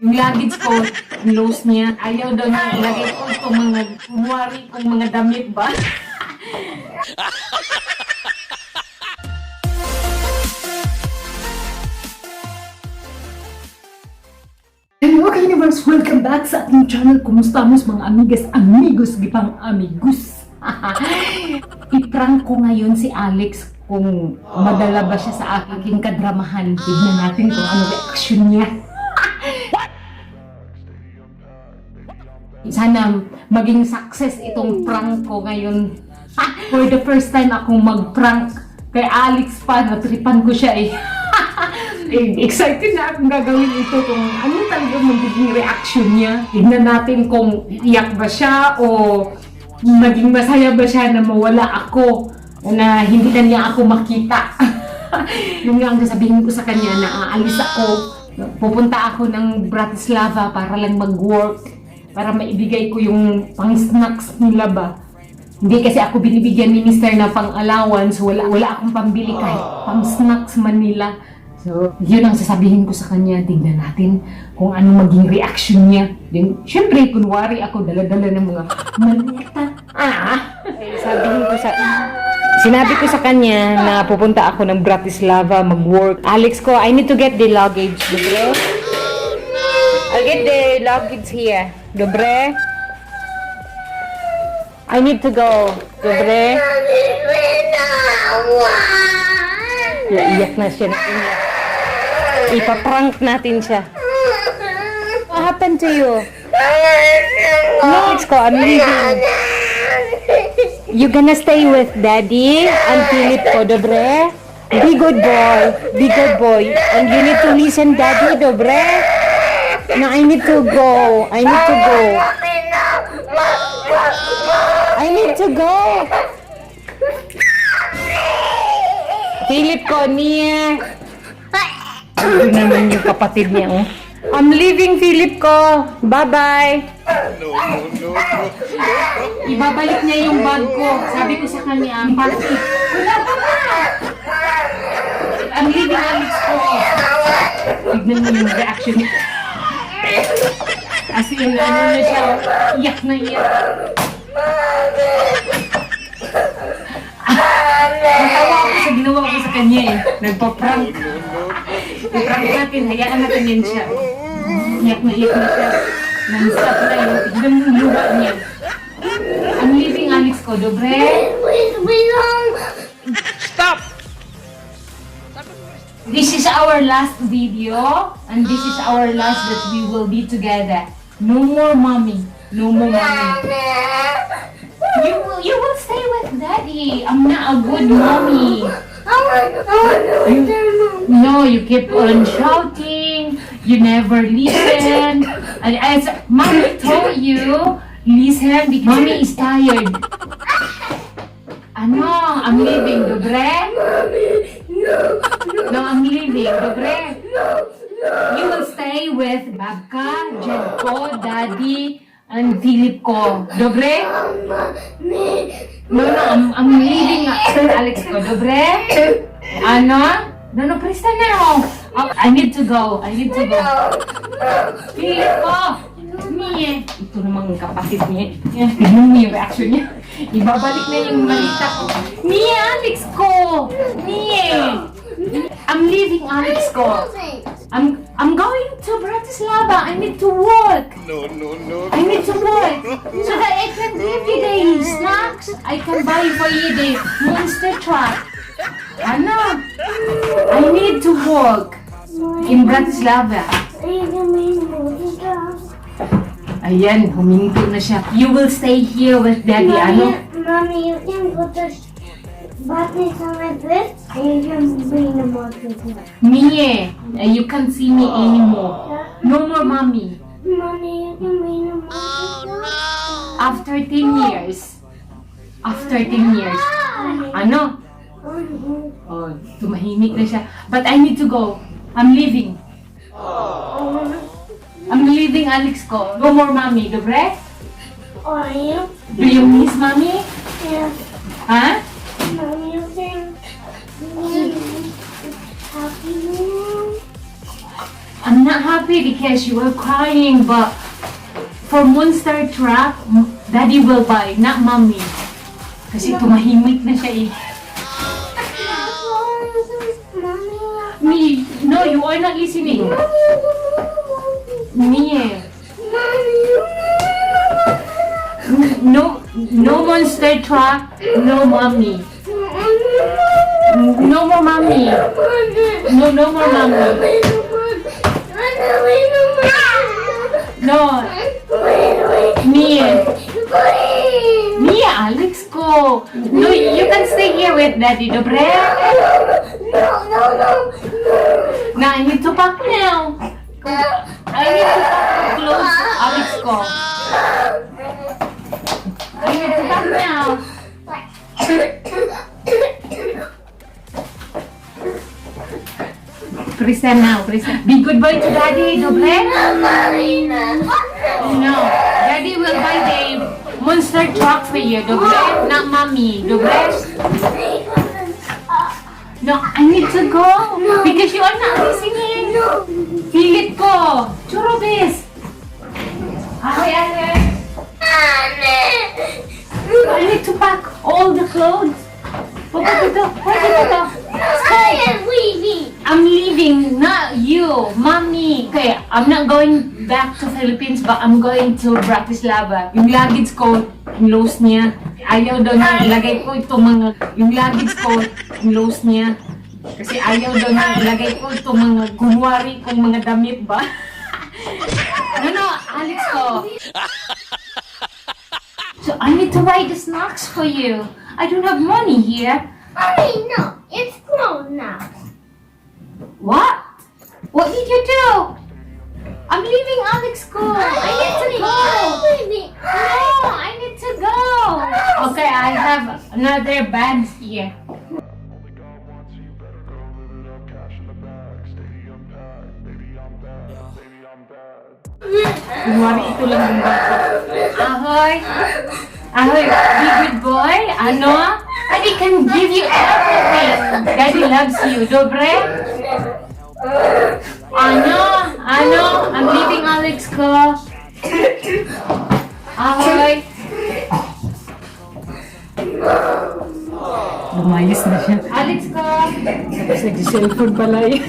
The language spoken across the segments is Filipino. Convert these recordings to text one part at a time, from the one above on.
Yung luggage ko, ang loose niya. Ayaw daw na ilagay ko itong mga kunwari kong mga damit ba? Hello Universe! Welcome back sa ating channel. Kumusta mo mga amigas, amigos, gipang amigos? I-prank ko ngayon si Alex kung madala ba siya sa aking kadramahan. Tignan natin kung ano reaction niya. Sana maging success itong prank ko ngayon. For the first time akong mag-prank kay Alex pa. Natripan ko siya eh. Excited na akong gagawin ito kung ano talaga magiging reaction niya. Tignan natin kung iyak ba siya o maging masaya ba siya na mawala ako, na hindi na niya ako makita. Yung nga ang sasabihin ko sa kanya na aalis ako, pupunta ako ng Bratislava para lang mag-work, para maibigay ko yung pang-snacks nila ba. Hindi kasi ako binibigyan ni Mr. na pang-allowance, wala akong pambili kahit pang-snacks man nila. So, yun ang sasabihin ko sa kanya. Tignan natin kung ano maging reaction niya. Then, syempre, kunwari ako dala-dala ng mga maleta. Sinabi ko sa kanya na pupunta ako ng Bratislava mag-work. Alex ko, I need to get the luggage. Dobre? I'll get the luggage here. Dobre? I need to go. Dobre? Iyak na siya. Ipaprank natin siya. What happened to you? Alex ko, I'm leaving. You gonna stay with Daddy and Philip ko, dobre? Be good boy. Be good boy. And you need to listen, Daddy, dobre? No, I need to go. I need to go. I need to go. Philip ko, niya. Ito naman yung kapatid niya, oh. I'm leaving, Philip ko. Bye-bye. Ibabalik niya yung bag ko. Sabi ko sa kanya, party. Wala pa ba? I'm leaving, Alex ko. Tignan mo yung reaction niya. As in, ano na siya, iyak na iyak. Natawa ako sa ginawa ko sa kanya eh. Nagpa-prank. I-prank natin, hayaan natin yan siya. Iyak na siya. Non-stop na yun. Tignan mo yung luha niya. I'm leaving, Alex ko, dobre? Stop! This is our last video. And this is our last that we will be together. No more mommy. No more mommy. You will stay with Daddy. I'm not a good mommy. No, you keep on shouting. You never listen. And as Mommy told you, listen because Mommy is tired. Ano? I'm leaving, dobre? No, I'm leaving, dobre? You will stay with Babka, Jedko, Daddy, and Philip ko. Dobre? No, I'm leaving Sir Alex ko. Dobre? Ano? No, presta na ako. I need to go. Philip ko! Mie! Ito namang kapatid niya. Tignan mo yung reaction niya. Ibabalik na yung malita ko. Mie, Alex ko! Mie! I'm leaving, Alex ko. I'm going to Bratislava. I need to work. No. I need to work so that I can give you the snacks. I can buy for you the monster truck. Ano? I need to work in Bratislava. Ayan, huminto na siya. You will stay here with Daddy. Ano? Mommy, you can put the buttons on like this, and you can bring the monster truck. Mie, you can't see me anymore. No more mommy. Mommy, you can bring the monster truck. After 10 years. After 10 years. Ano? Oh, tumahimik na siya. But I need to go. I'm leaving. I'm leaving, Alex ko. No more mommy, dobre? Are you? Do you miss mommy? Yeah. Ha? Mommy, you can happy now. I'm not happy because you were crying, but for monster truck, daddy will buy, not mommy. Kasi tumahimik na siya eh. Me, no, you are not listening. Me, no monster truck, no mommy. No more mommy. No more mommy. No. Mia, Alex ko. No, you can stay here with daddy, dobre? No, I need to pack now. I need to pack clothes, Alex ko. I need to pack now. Kristen now, Kristen. Be good boy to daddy, dobre? No, daddy will buy the monster truck for you, dobre? Not mommy, dobre? No, I need to go because you are not listening. Pilit ko. Churobis. Ahoy, Alex. I need to pack all the clothes. Pwede dito. I'm leaving, not you, mommy. Okay, I'm not going back to Philippines, but I'm going to Bratislava. Yung luggage ko, close niya. Ayaw daw na ilagay ko itong mga, yung luggage ko, close niya. Kasi ayaw daw na ilagay ko itong mga kunwari kong mga damit ba? No, Alex ko. So I need to buy the snacks for you. I don't have money here. Mommy, no, it's closed now. What? What did you do? I'm leaving Alex ko. I need to go. No, I need to go. Okay, I have another bag here. Kunwari, ito lang yung bata. Ahoy! Ahoy, be good boy. Ano? Daddy can give you everything. Daddy loves you. Dobre? Ano? I'm leaving Alex ko. Ahoy! Lumayas na siya. Alex ko! Tapos nag-cellphone pala eh.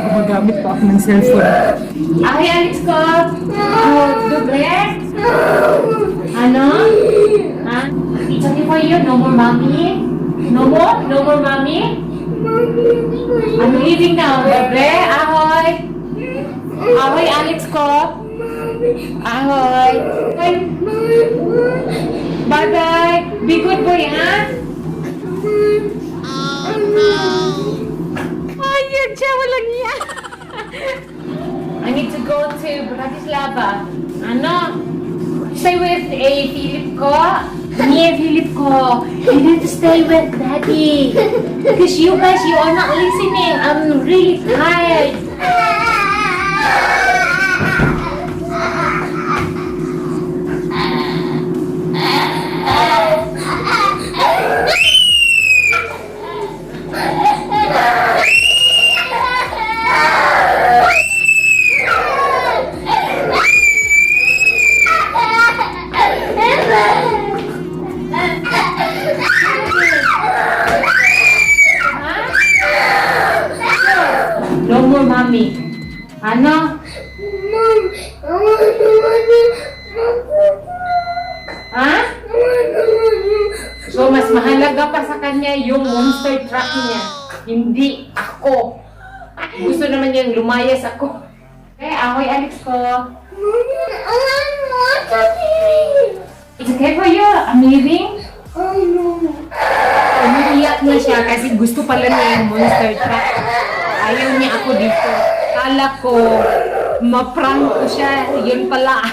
Gumagamit pa ako ng cellphone. Ahoy, Alex ko! Dobre? Ano? Ha? It's okay for you? No more mommy? No more? No more mommy? I'm leaving now. Dobre? Ahoy! Ahoy, Alex ko! Ahoy! Bye-bye! Be good boy, ha? Ay, yun siya. Walang iya. I need to go to Bratislava. Ano? Stay with Philip ko. Me, Philip ko. You need to stay with daddy. Because you guys, you are not listening. I'm really tired. No more mommy. Ano? Ha? So, mas mahalaga pa sa kanya yung monster truck niya. Hindi ako. Gusto naman niyang lumayas ako. Okay, ahoy Alex ko. It's okay for you? I'm leaving? Umiiyak na siya kasi gusto pala niya yung monster truck. Ayaw niya ako dito. Kala ko, ma-prank ko siya. Yun pala.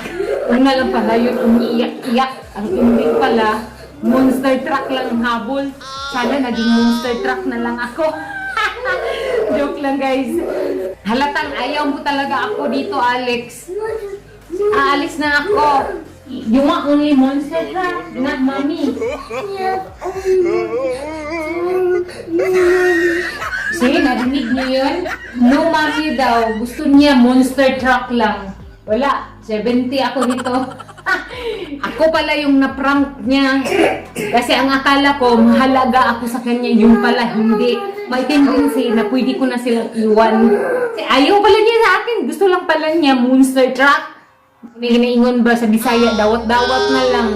Una lang pala yun, umiiyak-iyak. Ang hindi pala, monster truck lang ang habol. Sana naging monster truck na lang ako. Joke lang guys. Halatang ayaw mo talaga ako dito, Alex. Aalis na ako. You want only monster truck, not mommy. See, narinig niyo yun? No mommy daw. Gusto niya monster truck lang. Wala. 70 ako nito. Ako pala yung na-prank niya. Kasi ang akala ko, mahalaga ako sa kanya. Yung pala hindi. May tendency na pwede ko na silang iwan. Kasi ayaw pala niya sa akin. Gusto lang pala niya monster truck. May hinaingon ba sa Bisaya, dawat-dawat na lang.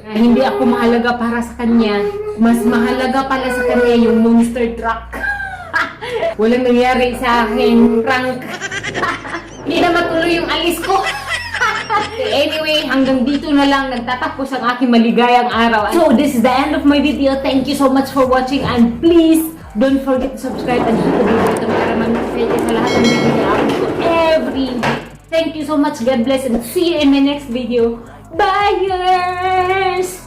Na hindi ako mahalaga para sa kanya. Mas mahalaga pala sa kanya yung monster truck. Walang nangyari sa akin, prank. Hindi na matuloy yung alis ko. Anyway, hanggang dito na lang nagtatapos ang aking maligayang araw. So, this is the end of my video. Thank you so much for watching and please don't forget to subscribe and hit the bell button para mag-notify ka sa lahat ng video na upload ko every week. Thank you so much. God bless and see you in my next video. Bye, guys!